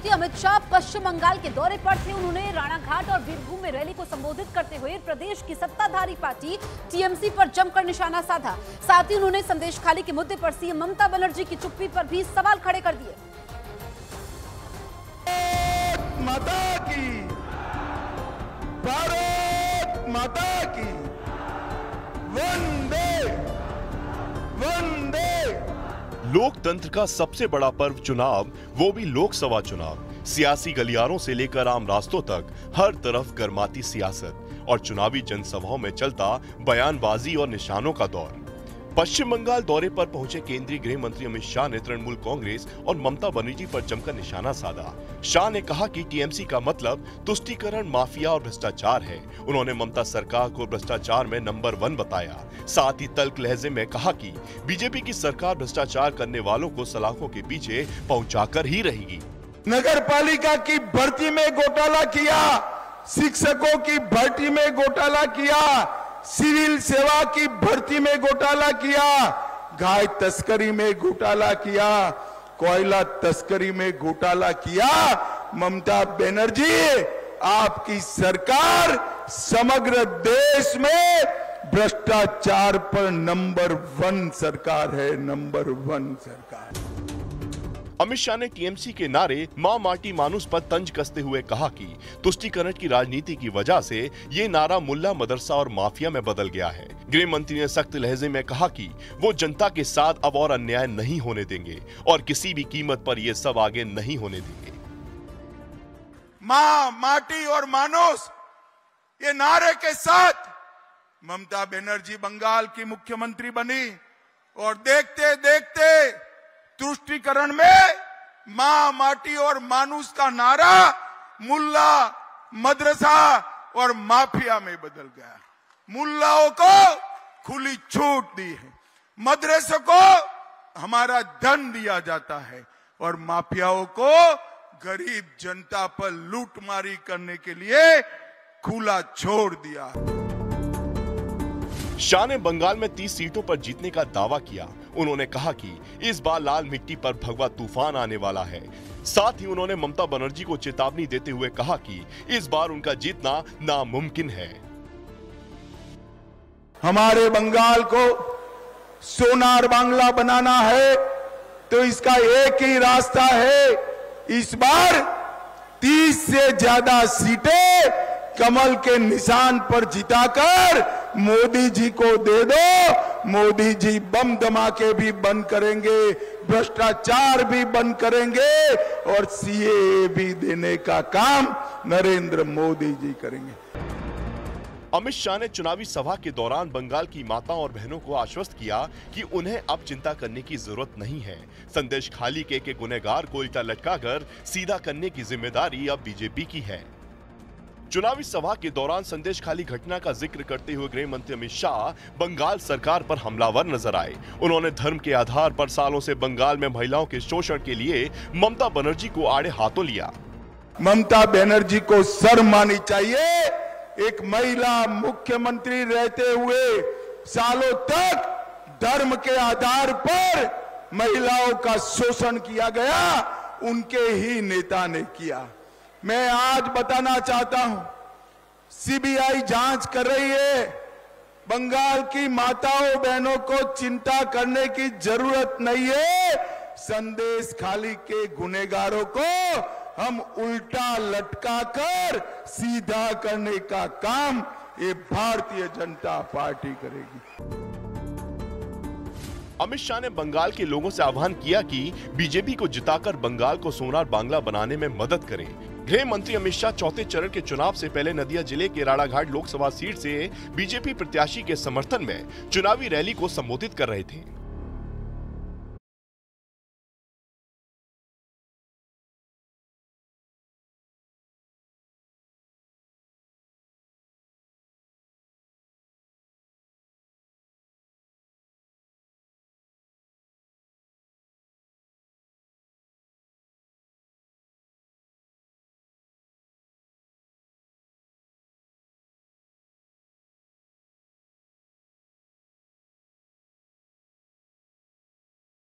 मंत्री अमित शाह पश्चिम बंगाल के दौरे पर थे। उन्होंने राणाघाट और बीरभूम में रैली को संबोधित करते हुए प्रदेश की सत्ताधारी पार्टी टीएमसी पर जमकर निशाना साधा। साथ ही उन्होंने संदेशखाली के मुद्दे पर सीएम ममता बनर्जी की चुप्पी पर भी सवाल खड़े कर दिए। माता की, भारत माता की, वंदे वंदे। लोकतंत्र का सबसे बड़ा पर्व चुनाव, वो भी लोकसभा चुनाव। सियासी गलियारों से लेकर आम रास्तों तक हर तरफ गर्माती सियासत और चुनावी जनसभाओं में चलता बयानबाजी और निशानों का दौर। पश्चिम बंगाल दौरे पर पहुंचे केंद्रीय गृह मंत्री अमित शाह ने तृणमूल कांग्रेस और ममता बनर्जी पर जमकर निशाना साधा। शाह ने कहा कि टीएमसी का मतलब तुष्टीकरण, माफिया और भ्रष्टाचार है। उन्होंने ममता सरकार को भ्रष्टाचार में नंबर 1 बताया। साथ ही तल्ख लहजे में कहा कि बीजेपी की सरकार भ्रष्टाचार करने वालों को सलाखों के पीछे पहुंचाकर ही रहेगी। नगर पालिका की भर्ती में घोटाला किया, शिक्षकों की भर्ती में घोटाला किया, सिविल सेवा की भर्ती में घोटाला किया, गाय तस्करी में घोटाला किया, कोयला तस्करी में घोटाला किया। ममता बनर्जी, आपकी सरकार समग्र देश में भ्रष्टाचार पर नंबर 1 सरकार है, नंबर 1 सरकार। अमित शाह ने टीएमसी के नारे मां माटी मानुस पर तंज कसते हुए कहा कि तुष्टीकरण की राजनीति की वजह से ये नारा मुल्ला मदरसा और माफिया में बदल गया है। गृह मंत्री ने सख्त लहजे में कहा कि वो जनता के साथ अब और अन्याय नहीं होने देंगे और किसी भी कीमत पर ये सब आगे नहीं होने देंगे। मां माटी और मानुस, ये नारे के साथ ममता बनर्जी बंगाल की मुख्यमंत्री बनी और देखते देखते तुष्टीकरण में मां माटी और मानुस का नारा मुल्ला मदरसा और माफिया में बदल गया। मुल्लाओं को खुली छूट दी है, मदरसों को हमारा धन दिया जाता है और माफियाओं को गरीब जनता पर लूटमारी करने के लिए खुला छोड़ दिया। शाह ने बंगाल में 30 सीटों पर जीतने का दावा किया। उन्होंने कहा कि इस बार लाल मिट्टी पर भगवा तूफान आने वाला है। साथ ही उन्होंने ममता बनर्जी को चेतावनी देते हुए कहा कि इस बार उनका जीतना नामुमकिन है। हमारे बंगाल को सोनार बांग्ला बनाना है तो इसका एक ही रास्ता है, इस बार 30 से ज्यादा सीटें कमल के निशान पर जिताकर मोदी जी को दे दो। मोदी जी बम धमाके भी बंद करेंगे, भ्रष्टाचार भी बंद करेंगे और सीएए भी देने का काम नरेंद्र मोदी जी करेंगे। अमित शाह ने चुनावी सभा के दौरान बंगाल की माताओं और बहनों को आश्वस्त किया कि उन्हें अब चिंता करने की जरूरत नहीं है। संदेशखाली के गुनहगार को उल्टा लटकाकर सीधा करने की जिम्मेदारी अब बीजेपी की है। चुनावी सभा के दौरान संदेशखाली घटना का जिक्र करते हुए गृह मंत्री अमित शाह बंगाल सरकार पर हमलावर नजर आए। उन्होंने धर्म के आधार पर सालों से बंगाल में महिलाओं के शोषण के लिए ममता बनर्जी को आड़े हाथों लिया। ममता बनर्जी को शर्म आनी चाहिए। एक महिला मुख्यमंत्री रहते हुए सालों तक धर्म के आधार पर महिलाओं का शोषण किया गया, उनके ही नेता ने किया। मैं आज बताना चाहता हूं, सीबीआई जांच कर रही है। बंगाल की माताओं बहनों को चिंता करने की जरूरत नहीं है। संदेशखाली के गुनहगारों को हम उल्टा लटकाकर सीधा करने का काम ये भारतीय जनता पार्टी करेगी। अमित शाह ने बंगाल के लोगों से आह्वान किया कि बीजेपी को जिताकर बंगाल को सोनार बांग्ला बनाने में मदद करें। गृह मंत्री अमित शाह चौथे चरण के चुनाव से पहले नदिया जिले के राणाघाट लोकसभा सीट से बीजेपी प्रत्याशी के समर्थन में चुनावी रैली को संबोधित कर रहे थे।